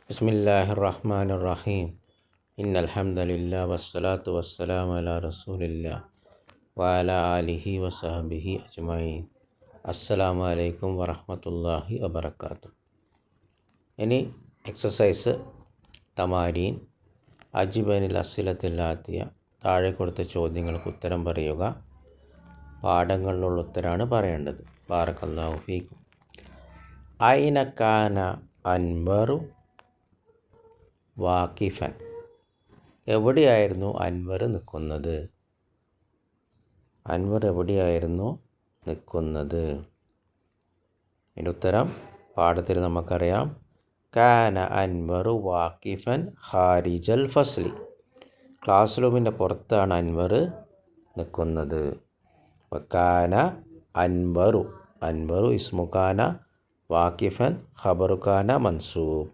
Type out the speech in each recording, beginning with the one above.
ബിസ്മില്ലാഹിർ-റഹ്മാനിർ-റഹീം. ഇന്നൽഹംദുലില്ലാഹി വസ്സലാത്തു വസ്സലാമു അലാ റസൂലില്ലാഹി വഅലാ ആലിഹി വസഹ്ബിഹി അജ്മഈൻ. അസ്സലാമു അലൈക്കും വറഹ്മത്തുള്ളാഹി വബറകാതുഹു. ഇനി എക്സസൈസ് തമാരീൻ അജിബനിൽ അസ്സിലത്തിൽ ആത്തിയ. താഴെ കൊടുത്ത ചോദ്യങ്ങൾക്ക് ഉത്തരം പറയുക. പാഠങ്ങളിലുള്ള ഉത്തരമാണ് പറയേണ്ടത്. ബാറക്കല്ലാഹു ഫീക്കും. ഐന കാന അൻവറു വാക്കിഫൻ. എവിടെയായിരുന്നു അൻവർ നിൽക്കുന്നത്? അൻവർ എവിടെയായിരുന്നു നിൽക്കുന്നത്? ഇതിൻ്റെ ഉത്തരം പാഠത്തിൽ നമുക്കറിയാം. കാന അൻവറു വാക്കിഫൻ ഖാരിജൽ ഫസ്ലി. ക്ലാസ് റൂമിൻ്റെ പുറത്താണ് അൻവർ നിൽക്കുന്നത്. കാന അൻവറു. അൻവറു ഇസ്മു കാന, വാക്കിഫൻ ഖബറു കാന മൻസൂബ്.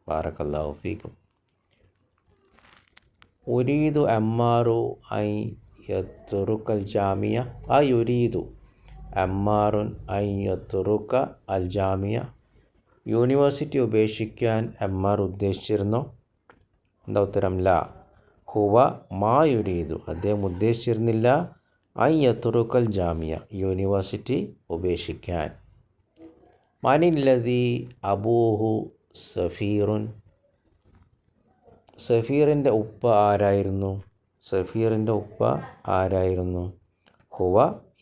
ബാറക്കല്ലാഹു ഫീക്കും. ഉരീദു അമ്മാറു ഐ യത്റുക്കൽ ജാമിയ. ആ യുരീദു അമ്മാറുൻ ഐ യത്റുക അൽ ജാമിയ. യൂണിവേഴ്സിറ്റി ഉപേക്ഷിക്കാൻ അമ്മാർ ഉദ്ദേശിച്ചിരുന്നോ? എന്താ ഉത്തരം? ല. ഹുവ മാ യുരീദു. അദ്ദേഹം ഉദ്ദേശിച്ചിരുന്നില്ല ഐ യത്റുക്കൽ ജാമിയ, യൂണിവേഴ്സിറ്റി ഉപേക്ഷിക്കാൻ. മനില്ലദി അബൂഹു സഫീറുൻ. സഫീറിൻ്റെ ഉപ്പ ആരായിരുന്നു? സഫീറിൻ്റെ ഉപ്പ ആരായിരുന്നു? ഹുവ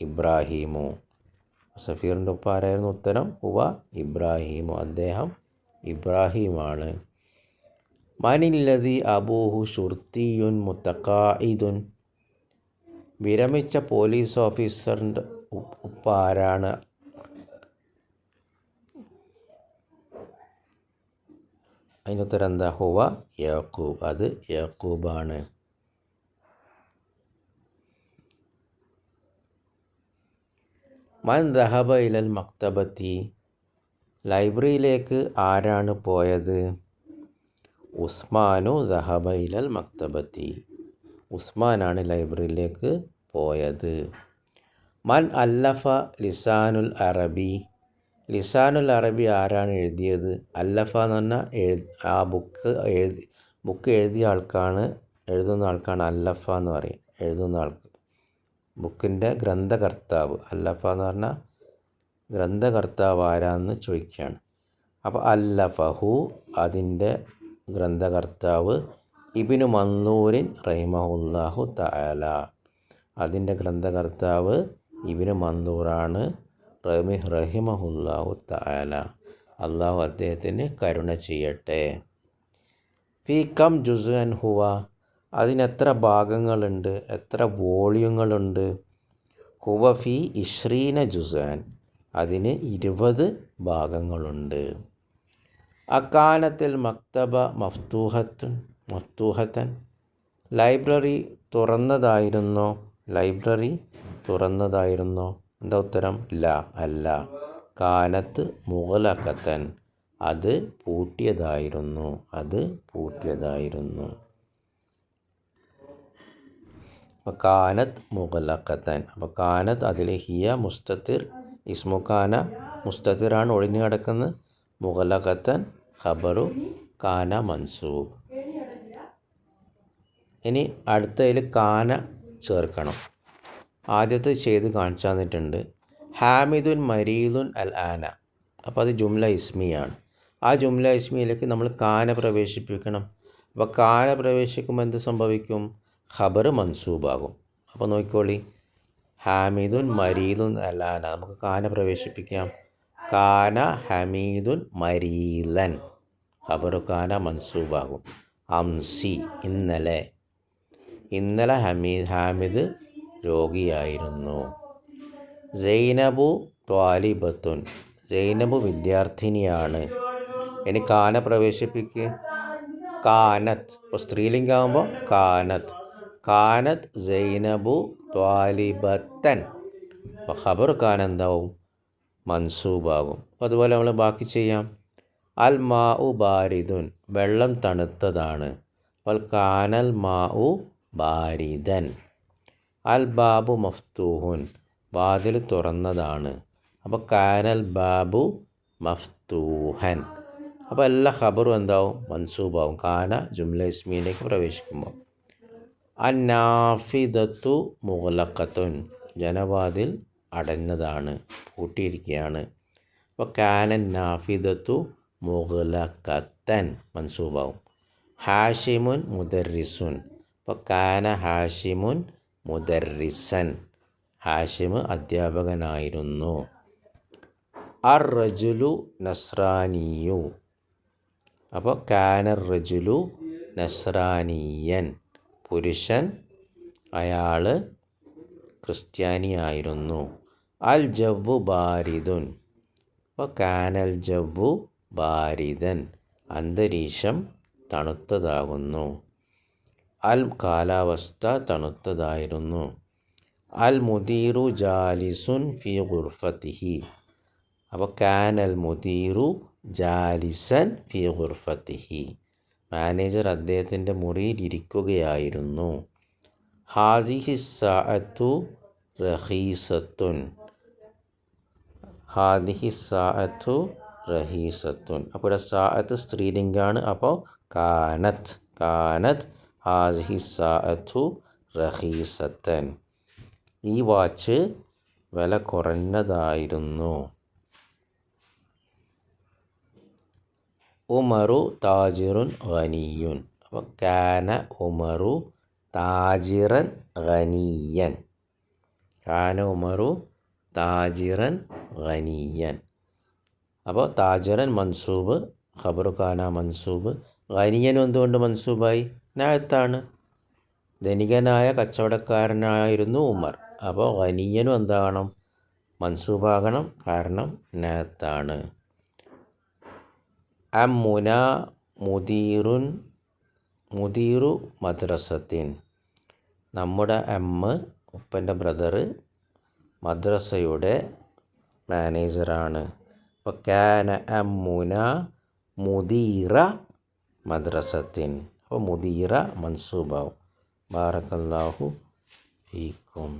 ഇബ്രാഹീമു. സഫീറിൻ്റെ ഉപ്പ ആരായിരുന്നു? ഉത്തരം ഹുവ ഇബ്രാഹീമു. അദ്ദേഹം ഇബ്രാഹീമാണ്. മനില്ലദി അബൂഹു ഷുർത്തിയുൻ മുത്തഖായിദുൻ. വിരമിച്ച പോലീസ് ഓഫീസറിൻ്റെ ഉപ്പ ആരാണ്? അതിൻ്റെ ഉത്തരം എന്താ? ഹുവ യാക്കൂബ്. അത് യാക്കൂബാണ്. മൻ ദഹബ ഇലൽ മക്തബത്തി. ലൈബ്രറിയിലേക്ക് ആരാണ് പോയത്? ഉസ്മാനു ദഹബ ഇലൽ മക്തബത്തി. ഉസ്മാനാണ് ലൈബ്രറിയിലേക്ക് പോയത്. മൻ അല്ലഫ ലിസാനുൽ അറബി. ലിസാനുൽ അറബി ആരാണ് എഴുതിയത്? അല്ലഫ എന്ന് പറഞ്ഞാൽ ആ ബുക്ക് എഴുതിയ എഴുതുന്ന ആൾക്കാണ് അല്ലഫ എന്ന് പറയും. എഴുതുന്ന ആൾക്ക്, ബുക്കിൻ്റെ ഗ്രന്ഥകർത്താവ്. അല്ലഫ എന്ന് പറഞ്ഞാൽ ഗ്രന്ഥകർത്താവ് ആരാന്ന് ചോദിക്കുകയാണ്. അപ്പോൾ അല്ലഫഹു, അതിൻ്റെ ഗ്രന്ഥകർത്താവ് ഇബ്നു മൻസൂറിൻ റഹിമഹുല്ലാഹു തആല. അതിൻ്റെ ഗ്രന്ഥകർത്താവ് ഇബ്നു മൻസൂറാണ് റഹിമഹുല്ലാഹു തആല. അള്ളാഹു അദ്ദേഹത്തിന് കരുണ ചെയ്യട്ടെ. ഫീ കം ജുസ്അൻ ഹുവ. അതിനെത്ര ഭാഗങ്ങളുണ്ട്, എത്ര വോള്യങ്ങളുണ്ട്? ഹുവ ഫി 20 ജുസ്അൻ. അതിന് 20 ഭാഗങ്ങളുണ്ട്. അക്കാനത്തിൽ മക്തബ മഫ്തൂഹത്തൻ. ലൈബ്രറി തുറന്നതായിരുന്നോ? ലൈബ്രറി തുറന്നതായിരുന്നോ? എന്താ ഉത്തരം? ല, അല്ല. കാനത്ത് മുഗലഖത്തൻ. അത് പൂട്ടിയതായിരുന്നു. അത് പൂട്ടിയതായിരുന്നു. അപ്പോൾ കാനത്ത് മുഗലഖത്തൻ. അപ്പോൾ കാനത്ത് അതിൽ ഹിയ മുസ്തത്തിർ, ഇസ്മു കാന മുസ്തത്തിറാണ്, ഒഴിഞ്ഞു കിടക്കുന്നത്. മുഗലഖത്തൻ ഖബറു കാന മൻസൂബ്. ഇനി അടുത്തതിൽ കാന ചേർക്കണം. ആദ്യത്തെ ചെയ്ത് കാണിച്ചു തന്നിട്ടുണ്ട്. ഹാമിദുൻ മരീദുൻ അൽ ആന. അപ്പോൾ അത് ജുംല ഇസ്മിയാണ്. ആ ജുംല ഇസ്മിയിലേക്ക് നമ്മൾ കാന പ്രവേശിപ്പിക്കണം. അപ്പോൾ കാന പ്രവേശിക്കുമ്പോൾ എന്ത് സംഭവിക്കും? ഖബർ മൻസൂബാകും. അപ്പോൾ നോക്കിക്കോളി, ഹാമിദുൻ മരീദുൻ അൽ ആന. നമുക്ക് കാന പ്രവേശിപ്പിക്കാം. കാന ഹമീദുൻ മരീലൻ. ഖബർ കാന മൻസൂബാകും. അംസി, ഇന്നലെ. ഇന്നലെ ഹാമിദ് രോഗിയായിരുന്നു. സൈനബു ത്വാലിബത്തുൻ. സൈനബ് വിദ്യാർത്ഥിനിയാണ്. ഇനി കാന പ്രവേശിപ്പിക്കുക. കാനത്ത്. ഇപ്പോൾ സ്ത്രീലിംഗമാകുമ്പോൾ കാനത്ത്. കാനത്ത് സൈനബു ത്വാലിബത്തൻ. അപ്പോൾ ഖബർ കാന എന്താവും? മൻസൂബാകും. അപ്പോൾ അതുപോലെ നമ്മൾ ബാക്കി ചെയ്യാം. അൽ മാ ഉ ബാരിദുൻ. വെള്ളം തണുത്തതാണ്. അപ്പോൾ കാനൽ മാ ഉ ബാരിദൻ. അൽ ബാബു മഫ്തൂഹുൻ. വാതിൽ തുറന്നതാണ്. അപ്പോൾ കാനൽ ബാബു മഫ്തൂഹൻ. അപ്പോൾ എല്ലാ ഖബറും എന്താവും മൻസൂബാവും കാന ജുംല ഇസ്മിയിലേക്ക് പ്രവേശിക്കുമ്പോൾ. അന്നാഫിദത്തു മുഗ്ലഖത്തുൻ ജനവാതിൽ അടഞ്ഞതാണ്, പൂട്ടിയിരിക്കുകയാണ്. അപ്പോൾ കാനൻ നാഫിദത്തു മുഗ്ലഖത്തൻ മൻസൂബാവും. ഹാഷിമുൻ മുദർരിസുൻ, അപ്പോൾ കാന ഹാഷിമുൻ മുദർരിസൻ ഹാഷിം അധ്യാപകനായിരുന്നു. അർ റജുലു നസ്രാനിയു, അപ്പോൾ കാനർ റജുലു നസ്രാനിയൻ പുരുഷൻ അയാൾ ക്രിസ്ത്യാനിയായിരുന്നു. അൽ ജവ്വു ബാരിദുൻ, അപ്പോൾ കാനൽ ജവ്വു ബാരിദൻ അന്തരീക്ഷം തണുത്തതാകുന്നു. അൽ കാലാവസ്ഥ തണുത്തതായിരുന്നു. അൽ മുദീറു ജാലിസുൻ ഫി ഗുർഫത്തിഹി, അപ്പോൾ കാനൽ മുദീറു ജാലിസൻ ഫി ഗുർഫത്തിഹി മാനേജർ അദ്ദേഹത്തിൻ്റെ മുറിയിൽ ഇരിക്കുകയായിരുന്നു. ഹാദിഹി സാഅത്തു റഹീസത്തുൻ, ഹാദിഹി സാഅത്തു റഹീസത്തുൻ, അപ്പോൾ ഇവിടെ സാഅത്ത് സ്ത്രീലിംഗാണ്. അപ്പോൾ കാനത്ത് കാനത്ത് ഹാദിഹി സാഅത്തു റഹീസത്തൻ ഈ വാച്ച് വില കുറഞ്ഞതായിരുന്നു. ഉമറു താജിറുൻ ഖനിയുൻ, അപ്പോൾ കാന ഉമറു താജിറൻ ഖനിയൻ, കാന ഉമറു താജിറൻ ഖനിയൻ. അപ്പോൾ താജിറൻ മൻസൂബ്, ഖബറു കാന മൻസൂബ്, ഖനിയനും എന്തുകൊണ്ട് മൻസൂബായി? നഅത്താണ്, ധനികനായ കച്ചവടക്കാരനായിരുന്നു ഉമർ. അപ്പോൾ ഖനിയനും എന്താകണം? മൻസൂബാകണം, കാരണം നഅത്താണ്. അമ്മുന മുദീറുൻ മുദീറു മദ്രസത്തിൻ, നമ്മുടെ ഉപ്പൻ്റെ ബ്രദർ മദ്രസയുടെ മാനേജറാണ്. അപ്പോൾ കാന അമ്മുന മുദീറ മദ്രസത്തിൻ, അപ്പോൾ മുദീറ മൻസൂബാവും. ബാറക്കല്ലാഹു ഫീക്കും.